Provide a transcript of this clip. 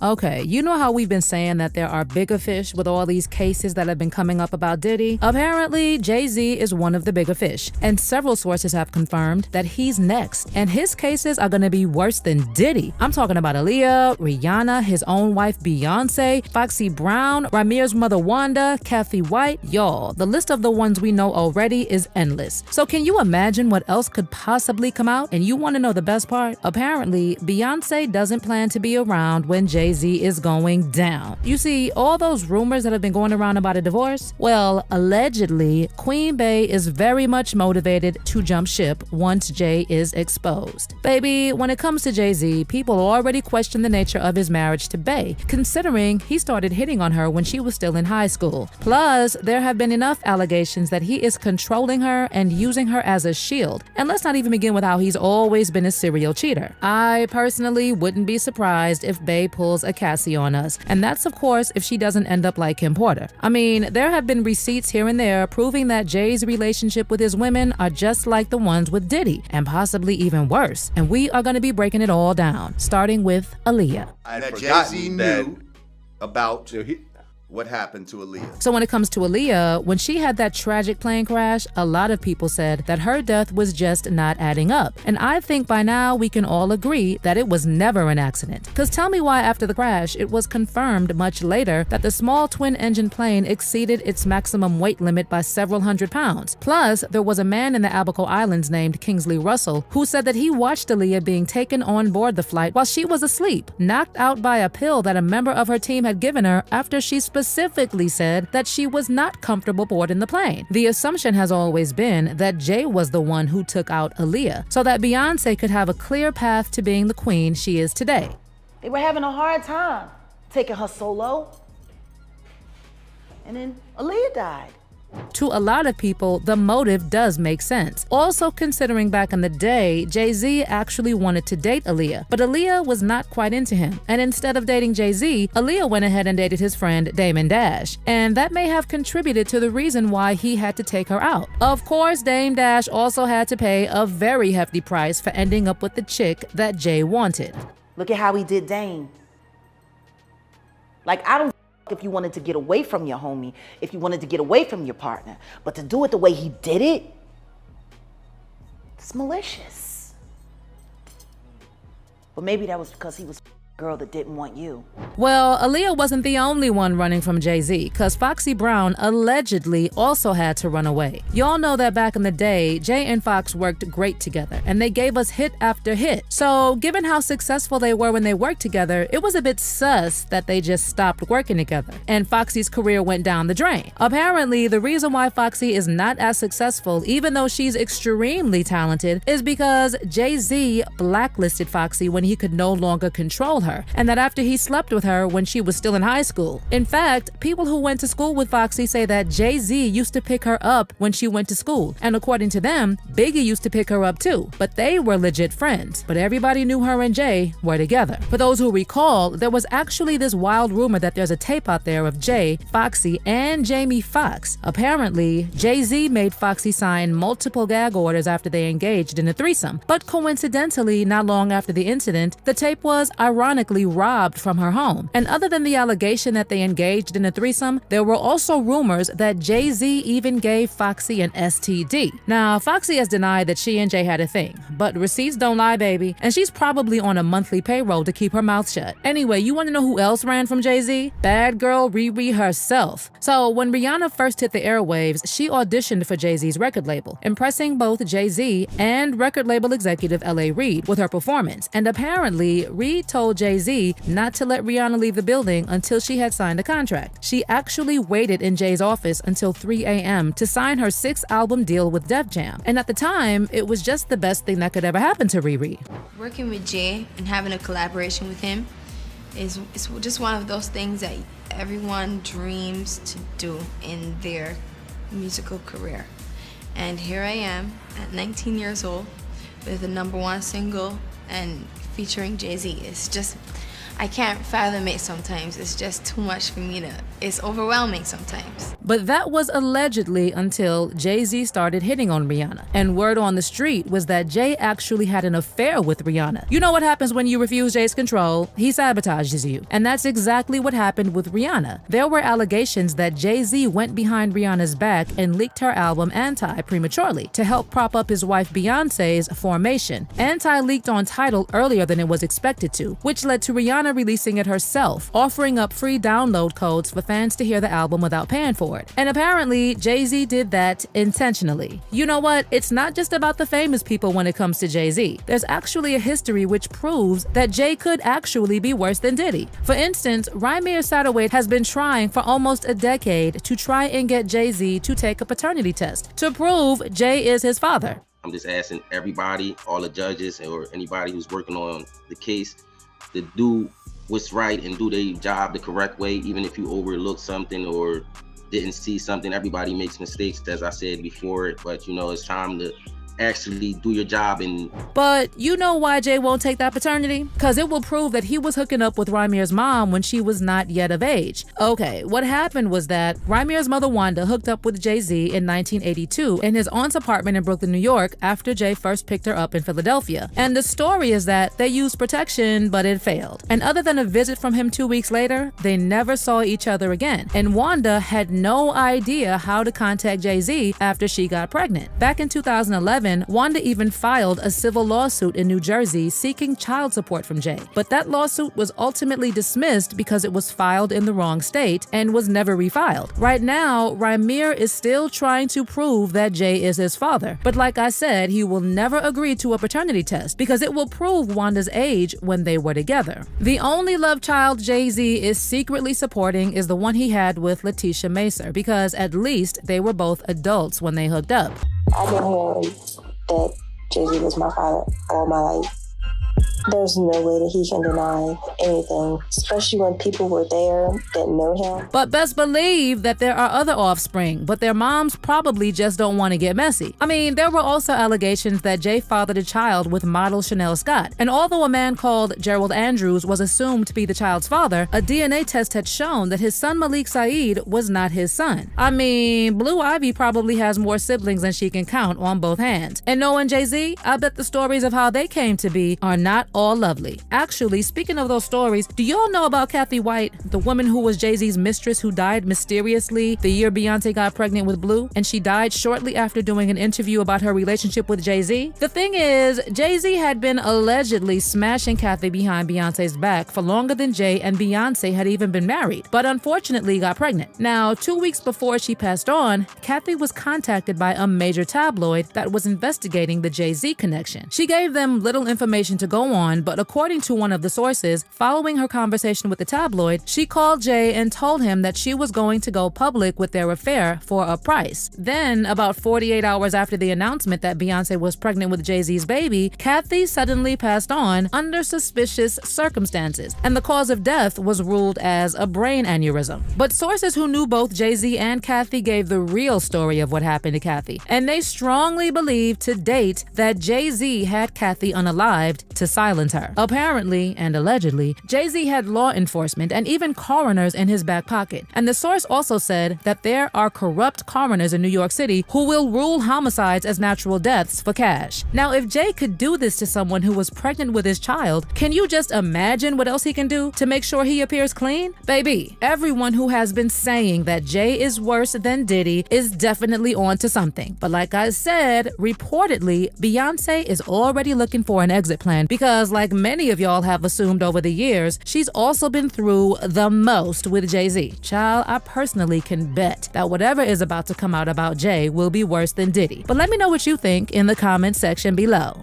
Okay, you know how we've been saying that there are bigger fish with all these cases that have been coming up about Diddy? Apparently, Jay-Z is one of the bigger fish, and several sources have confirmed that he's next, and his cases are gonna be worse than Diddy. I'm talking about Aaliyah, Rihanna, his own wife Beyonce, Foxy Brown, Rymir's mother Wanda, Cathy White. Y'all, the list of the ones we know already is endless. So can you imagine what else could possibly come out? And you want to know the best part? Apparently, Beyonce doesn't plan to be around when Jay-Z is going down. You see, all those rumors that have been going around about a divorce? Well, allegedly, Queen Bey is very much motivated to jump ship once Jay is exposed. Baby, when it comes to Jay-Z, people already question the nature of his marriage to Bey, considering he started hitting on her when she was still in high school. Plus, there have been enough allegations that he is controlling her and using her as a shield. And let's not even begin with how he's always been a serial cheater. I personally wouldn't be surprised if Bey pulls a Cassie on us, and that's of course if she doesn't end up like Kim Porter. I mean, there have been receipts here and there proving that Jay's relationship with his women are just like the ones with Diddy, and possibly even worse. And we are going to be breaking it all down, starting with Aaliyah. That Jay-Z knew about what happened to Aaliyah. So when it comes to Aaliyah, when she had that tragic plane crash, a lot of people said that her death was just not adding up. And I think by now we can all agree that it was never an accident. Cause tell me why after the crash, it was confirmed much later that the small twin-engine plane exceeded its maximum weight limit by several hundred pounds. Plus, there was a man in the Abaco Islands named Kingsley Russell who said that he watched Aaliyah being taken on board the flight while she was asleep, knocked out by a pill that a member of her team had given her after she specifically said that she was not comfortable boarding the plane. The assumption has always been that Jay was the one who took out Aaliyah so that Beyonce could have a clear path to being the queen she is today. They were having a hard time taking her solo. And then Aaliyah died. To a lot of people, the motive does make sense. Also considering back in the day, Jay-Z actually wanted to date Aaliyah, but Aaliyah was not quite into him. And instead of dating Jay-Z, Aaliyah went ahead and dated his friend Damon Dash. And that may have contributed to the reason why he had to take her out. Of course, Dame Dash also had to pay a very hefty price for ending up with the chick that Jay wanted. Look at how he did Dame. Like, I don't if you wanted to get away from your homie, if you wanted to get away from your partner, but to do it the way he did it, it's malicious. But maybe that was because he was a girl that didn't want you. Well, Aaliyah wasn't the only one running from Jay-Z, cause Foxy Brown allegedly also had to run away. Y'all know that back in the day, Jay and Fox worked great together, and they gave us hit after hit. So given how successful they were when they worked together, it was a bit sus that they just stopped working together, and Foxy's career went down the drain. Apparently, the reason why Foxy is not as successful, even though she's extremely talented, is because Jay-Z blacklisted Foxy when he could no longer control her, and that after he slept with her when she was still in high school. In fact, people who went to school with Foxy say that Jay-Z used to pick her up when she went to school, and according to them, Biggie used to pick her up too, but they were legit friends. But everybody knew her and Jay were together. For those who recall, there was actually this wild rumor that there's a tape out there of Jay, Foxy, and Jamie Foxx. Apparently, Jay-Z made Foxy sign multiple gag orders after they engaged in a threesome, but coincidentally, not long after the incident, the tape was ironically robbed from her home. And other than the allegation that they engaged in a threesome, there were also rumors that Jay-Z even gave Foxy an STD. Now, Foxy has denied that she and Jay had a thing, but receipts don't lie, baby, and she's probably on a monthly payroll to keep her mouth shut. Anyway, you want to know who else ran from Jay-Z? Bad girl Riri herself. So when Rihanna first hit the airwaves, she auditioned for Jay-Z's record label, impressing both Jay-Z and record label executive L.A. Reid with her performance. And apparently, Reid told Jay-Z not to let Rihanna leave the building until she had signed a contract. She actually waited in Jay's office until 3 a.m. to sign her 6th album deal with Def Jam. And at the time, it was just the best thing that could ever happen to Riri. Working with Jay and having a collaboration with him is just one of those things that everyone dreams to do in their musical career. And here I am at 19 years old with the #1 single and featuring Jay-Z. It's just, I can't fathom it sometimes. It's just too much for me it's overwhelming sometimes. But that was allegedly until Jay-Z started hitting on Rihanna. And word on the street was that Jay actually had an affair with Rihanna. You know what happens when you refuse Jay's control? He sabotages you. And that's exactly what happened with Rihanna. There were allegations that Jay-Z went behind Rihanna's back and leaked her album Anti prematurely to help prop up his wife Beyonce's formation. Anti leaked on Tidal earlier than it was expected to, which led to Rihanna releasing it herself, offering up free download codes for fans to hear the album without paying for it. And apparently, Jay-Z did that intentionally. You know what? It's not just about the famous people when it comes to Jay-Z. There's actually a history which proves that Jay could actually be worse than Diddy. For instance, Rymir has been trying for almost a decade to try and get Jay-Z to take a paternity test to prove Jay is his father. I'm just asking everybody, all the judges or anybody who's working on the case, to do what's right and do their job the correct way, even if you overlook something or didn't see something. Everybody makes mistakes, as I said before, but it's time to actually do your job. But you know why Jay won't take that paternity? Because it will prove that he was hooking up with Rymir's mom when she was not yet of age. Okay, what happened was that Rymir's mother Wanda hooked up with Jay-Z in 1982 in his aunt's apartment in Brooklyn, New York, after Jay first picked her up in Philadelphia. And the story is that they used protection, but it failed. And other than a visit from him 2 weeks later, they never saw each other again. And Wanda had no idea how to contact Jay-Z after she got pregnant. Back in 2011, Wanda even filed a civil lawsuit in New Jersey seeking child support from Jay. But that lawsuit was ultimately dismissed because it was filed in the wrong state and was never refiled. Right now, Rymir is still trying to prove that Jay is his father. But like I said, he will never agree to a paternity test because it will prove Wanda's age when they were together. The only love child Jay-Z is secretly supporting is the one he had with Letitia Macer, because at least they were both adults when they hooked up. I've been hearing that Jay-Z was my father all my life. There's no way that he can deny anything, especially when people were there that know him. But best believe that there are other offspring, but their moms probably just don't want to get messy. I mean, there were also allegations that Jay fathered a child with model Chanel Scott. And although a man called Gerald Andrews was assumed to be the child's father, a DNA test had shown that his son Malik Saeed was not his son. I mean, Blue Ivy probably has more siblings than she can count on both hands. And knowing Jay-Z, I bet the stories of how they came to be are not all lovely. Actually, speaking of those stories, do y'all know about Cathy White, the woman who was Jay-Z's mistress who died mysteriously the year Beyonce got pregnant with Blue? And she died shortly after doing an interview about her relationship with Jay-Z. The thing is, Jay-Z had been allegedly smashing Cathy behind Beyonce's back for longer than Jay and Beyonce had even been married, but unfortunately got pregnant. Now, 2 weeks before she passed on, Cathy was contacted by a major tabloid that was investigating the Jay-Z connection. She gave them little information to go on, but according to one of the sources, following her conversation with the tabloid, she called Jay and told him that she was going to go public with their affair for a price. Then, about 48 hours after the announcement that Beyonce was pregnant with Jay-Z's baby, Cathy suddenly passed on under suspicious circumstances, and the cause of death was ruled as a brain aneurysm. But sources who knew both Jay-Z and Cathy gave the real story of what happened to Cathy, and they strongly believe to date that Jay-Z had Cathy unalived to silence her. Apparently, and allegedly, Jay-Z had law enforcement and even coroners in his back pocket. And the source also said that there are corrupt coroners in New York City who will rule homicides as natural deaths for cash. Now, if Jay could do this to someone who was pregnant with his child, can you just imagine what else he can do to make sure he appears clean? Baby, everyone who has been saying that Jay is worse than Diddy is definitely on to something. But like I said, reportedly, Beyonce is already looking for an exit plan because, like many of y'all have assumed over the years, she's also been through the most with Jay-Z. Child, I personally can bet that whatever is about to come out about Jay will be worse than Diddy. But let me know what you think in the comment section below.